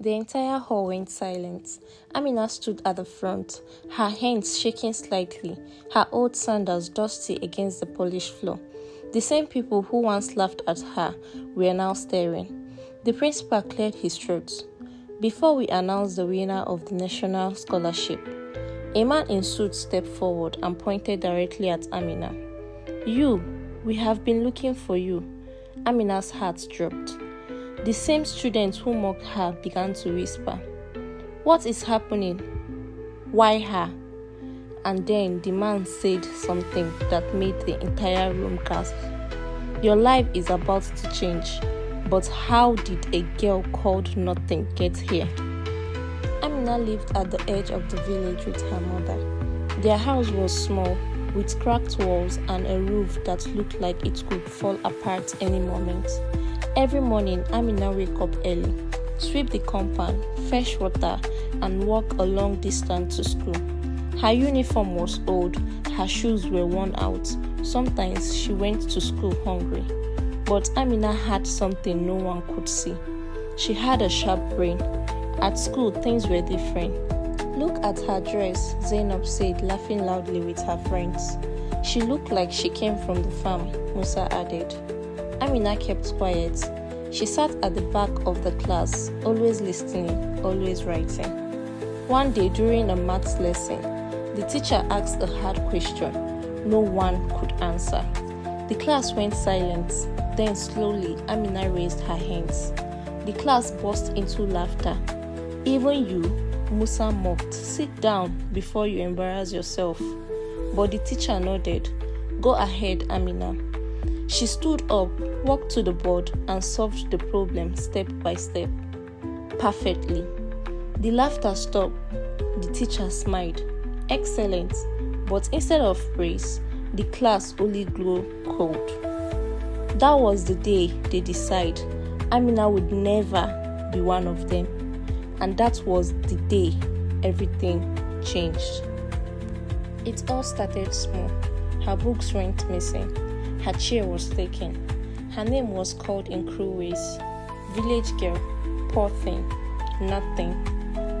The entire hall went silent. Amina stood at the front, her hands shaking slightly, her old sandals dusty against the polished floor. The same people who once laughed at her were now staring. The principal cleared his throat. Before we announced the winner of the national scholarship, a man in suit stepped forward and pointed directly at Amina. "You, we have been looking for you." Amina's heart dropped. The same students who mocked her began to whisper, "What is happening? Why her?" And then the man said something that made the entire room gasp. "Your life is about to change, but how did a girl called Nothing get here?" Amina lived at the edge of the village with her mother. Their house was small, with cracked walls and a roof that looked like it could fall apart any moment. Every morning, Amina woke up early, sweep the compound, fetch water, and walk a long distance to school. Her uniform was old, her shoes were worn out. Sometimes she went to school hungry. But Amina had something no one could see. She had a sharp brain. At school, things were different. "Look at her dress," Zainab said, laughing loudly with her friends. "She looked like she came from the farm," Musa added. Amina kept quiet. She sat at the back of the class, always listening, always writing. One day during a maths lesson, the teacher asked a hard question no one could answer. The class went silent. Then slowly, Amina raised her hands. The class burst into laughter. "Even you," Musa mocked. "Sit down before you embarrass yourself." But the teacher nodded. "Go ahead, Amina." She stood up, walked to the board, and solved the problem step by step. Perfectly. The laughter stopped. The teacher smiled. "Excellent." But instead of praise, the class only grew cold. That was the day they decided Amina would never be one of them. And that was the day everything changed. It all started small. Her books went missing. Her chair was taken. Her name was called in cruel ways. Village girl, poor thing, nothing.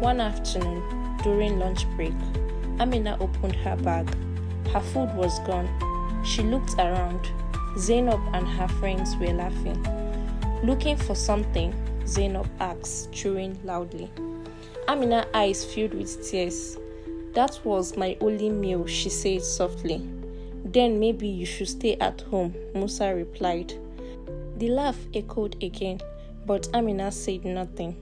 One afternoon, during lunch break, Amina opened her bag. Her food was gone. She looked around. Zainab and her friends were laughing. "Looking for something?" Zainab asked, chewing loudly. Amina's eyes filled with tears. "That was my only meal," she said softly. "Then maybe you should stay at home," Musa replied. The laugh echoed again, but Amina said nothing.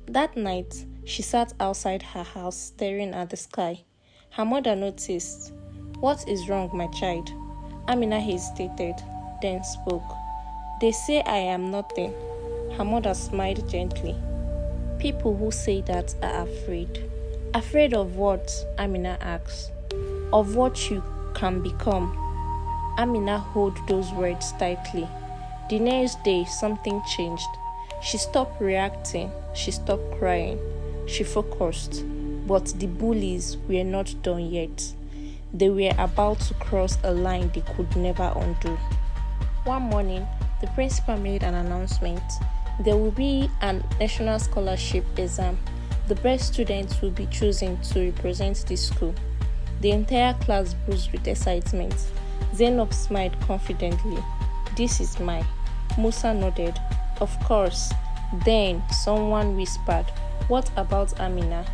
That night, she sat outside her house staring at the sky. Her mother noticed. "What is wrong, my child?" Amina hesitated, then spoke. "They say I am nothing." Her mother smiled gently. "People who say that are afraid." "Afraid of what?" Amina asked. "Of what you can become." Amina held those words tightly. The next day, something changed. She stopped reacting. She stopped crying. She focused. But the bullies were not done yet. They were about to cross a line they could never undo. One morning, the principal made an announcement. There will be a national scholarship exam. The best students will be chosen to represent the school. The entire class buzzed with excitement. Zainab smiled confidently. "This is mine." Musa nodded. "Of course." Then someone whispered, "What about Amina?"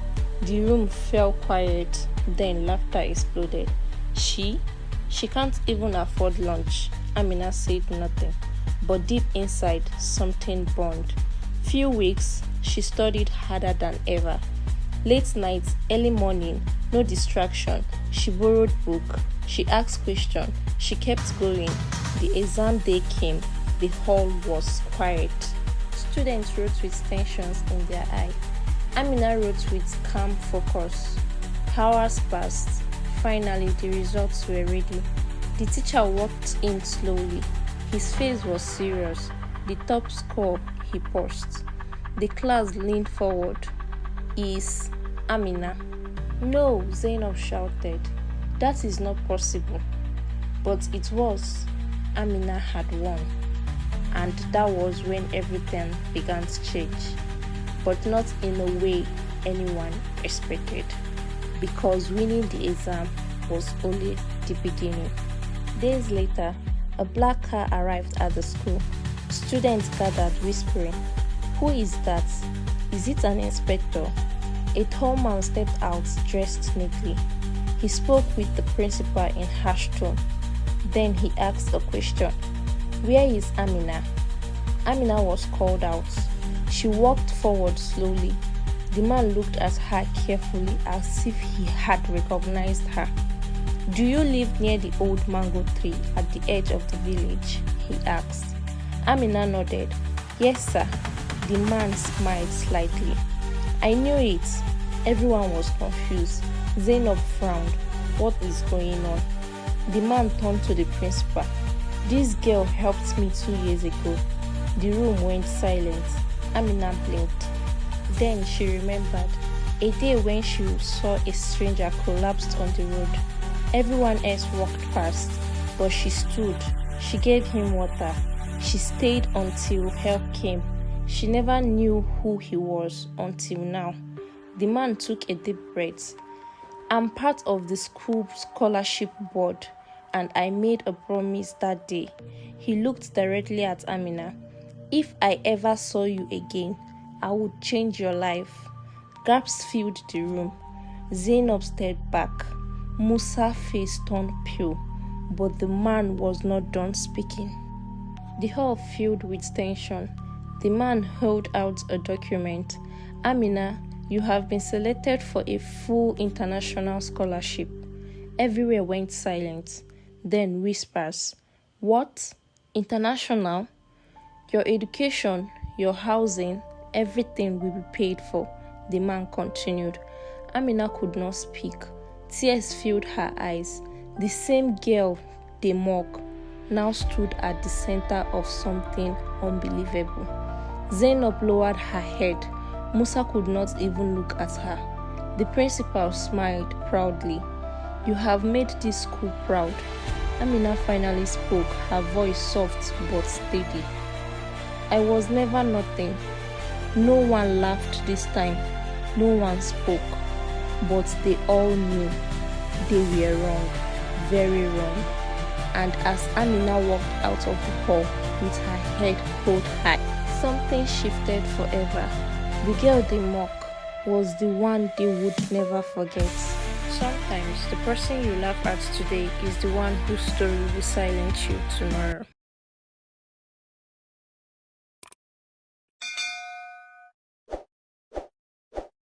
The room fell quiet. Then laughter exploded. She can't even afford lunch." Amina said nothing. But deep inside, something burned. Few weeks, she studied harder than ever. Late nights, early morning, no distraction. She borrowed book. She asked questions. She kept going. The exam day came. The hall was quiet. Students wrote with tensions in their eye. Amina wrote with calm focus. Hours passed. Finally, the results were ready. The teacher walked in slowly. His face was serious. The top score, he paused. The class leaned forward. "Is Amina?" "No," Zainab shouted. "That is not possible." But it was. Amina had won. And that was when everything began to change. but not in a way anyone expected, because winning the exam was only the beginning. Days later, a black car arrived at the school. Students gathered, whispering, "Who is that? Is it an inspector?" A tall man stepped out, dressed neatly. He spoke with the principal in harsh tone. Then he asked a question. "Where is Amina?" Amina was called out. She walked forward slowly. The man looked at her carefully as if he had recognized her. "Do you live near the old mango tree at the edge of the village?" he asked. Amina nodded. "Yes, sir." The man smiled slightly. "I knew it." Everyone was confused. Zainab frowned. What is going on? The man turned to the principal. "This girl helped me 2 years ago." The room went silent. Amina blinked. Then she remembered a day when she saw a stranger collapsed on the road. Everyone else walked past, but she stood. She gave him water. She stayed until help came. She never knew who he was until now. The man took a deep breath. "I'm part of the school scholarship board, and I made a promise that day." He looked directly at Amina. "If I ever saw you again, I would change your life." Gasps filled the room. Zainab stepped back. Musa's face turned pale, but the man was not done speaking. The hall filled with tension. The man held out a document. "Amina, you have been selected for a full international scholarship." Everywhere went silent. Then whispers. "What? International? Your education, your housing, everything will be paid for," the man continued. Amina could not speak. Tears filled her eyes. The same girl they mocked now stood at the center of something unbelievable. Zainab lowered her head. Musa could not even look at her. The principal smiled proudly. "You have made this school proud." Amina finally spoke, her voice soft but steady. "I was never nothing." No one laughed this time. No one spoke. But they all knew they were wrong, very wrong. And as Amina walked out of the hall with her head held high, something shifted forever. The girl they mocked was the one they would never forget. Sometimes the person you laugh at today is the one whose story will silence you tomorrow.